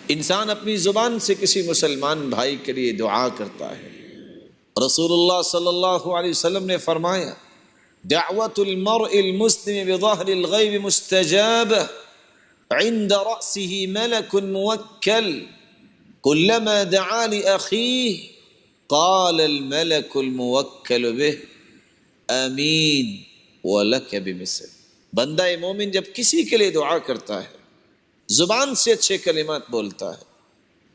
انسان اپنی زبان سے کسی مسلمان بھائی کے لیے دعا کرتا ہے۔ رسول اللہ صلی اللہ علیہ وسلم نے فرمایا دعوت المرء المسلم بظہر الغیب مستجابہ عند رأسه ملک موکل كلما دعا لأخيه قال الملك الموكل به آمین ولك بمثل۔ بندہ مومن جب کسی کے لیے دعا کرتا ہے، زبان سے اچھے کلمات بولتا ہے،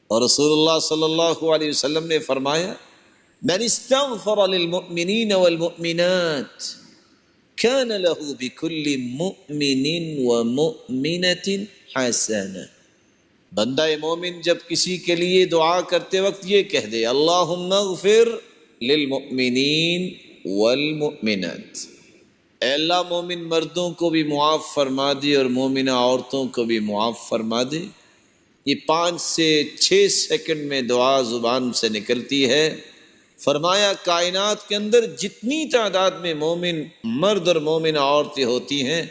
اور رسول اللہ صلی اللہ علیہ وسلم نے فرمایا من استغفر للمؤمنین والمؤمنات كان له بكل مؤمن ومؤمنة حسنة۔ بندہ مومن جب کسی کے لیے دعا کرتے وقت یہ کہہ دے اللہم اغفر للمؤمنین والمؤمنات، اے اللہ مومن مردوں کو بھی معاف فرما دے اور مومنہ عورتوں کو بھی معاف فرما دے۔ یہ 5 سے 6 سیکنڈ میں دعا زبان سے نکلتی ہے۔ فرمایا کائنات کے اندر جتنی تعداد میں مومن مرد اور مومنہ عورتیں ہوتی ہیں،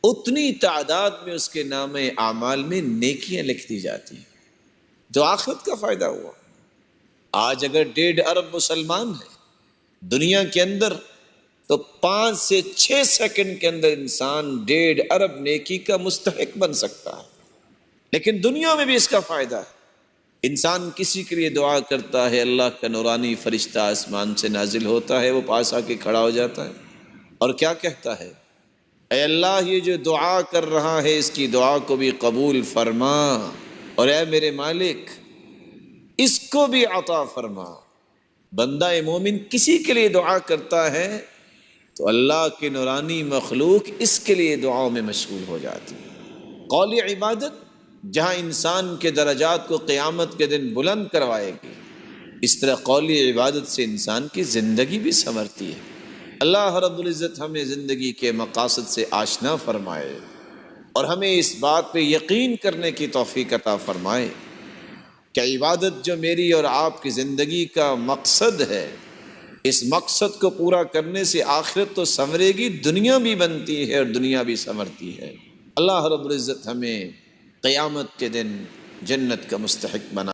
اتنی تعداد میں اس کے نام اعمال میں نیکیاں لکھ دی جاتی ہیں۔ جو آخرت کا فائدہ ہوا۔ آج اگر 1.5 ارب مسلمان ہیں دنیا کے اندر، تو 5 سے 6 سیکنڈ کے اندر انسان 1.5 ارب نیکی کا مستحق بن سکتا ہے۔ لیکن دنیا میں بھی اس کا فائدہ ہے۔ انسان کسی کے لیے دعا کرتا ہے، اللہ کا نورانی فرشتہ آسمان سے نازل ہوتا ہے، وہ پاس آ کے کھڑا ہو جاتا ہے اور کیا کہتا ہے اے اللہ یہ جو دعا کر رہا ہے اس کی دعا کو بھی قبول فرما، اور اے میرے مالک اس کو بھی عطا فرما۔ بندہ مومن کسی کے لیے دعا کرتا ہے تو اللہ کی نورانی مخلوق اس کے لیے دعاؤں میں مشغول ہو جاتی ہے۔ قولی عبادت جہاں انسان کے درجات کو قیامت کے دن بلند کروائے گی، اس طرح قولی عبادت سے انسان کی زندگی بھی سنورتی ہے۔ اللہ رب العزت ہمیں زندگی کے مقاصد سے آشنا فرمائے اور ہمیں اس بات پہ یقین کرنے کی توفیق عطا فرمائے کہ عبادت جو میری اور آپ کی زندگی کا مقصد ہے، اس مقصد کو پورا کرنے سے آخرت تو سنورے گی، دنیا بھی بنتی ہے اور دنیا بھی سنورتی ہے۔ اللہ رب العزت ہمیں قیامت کے دن جنت کا مستحق بنا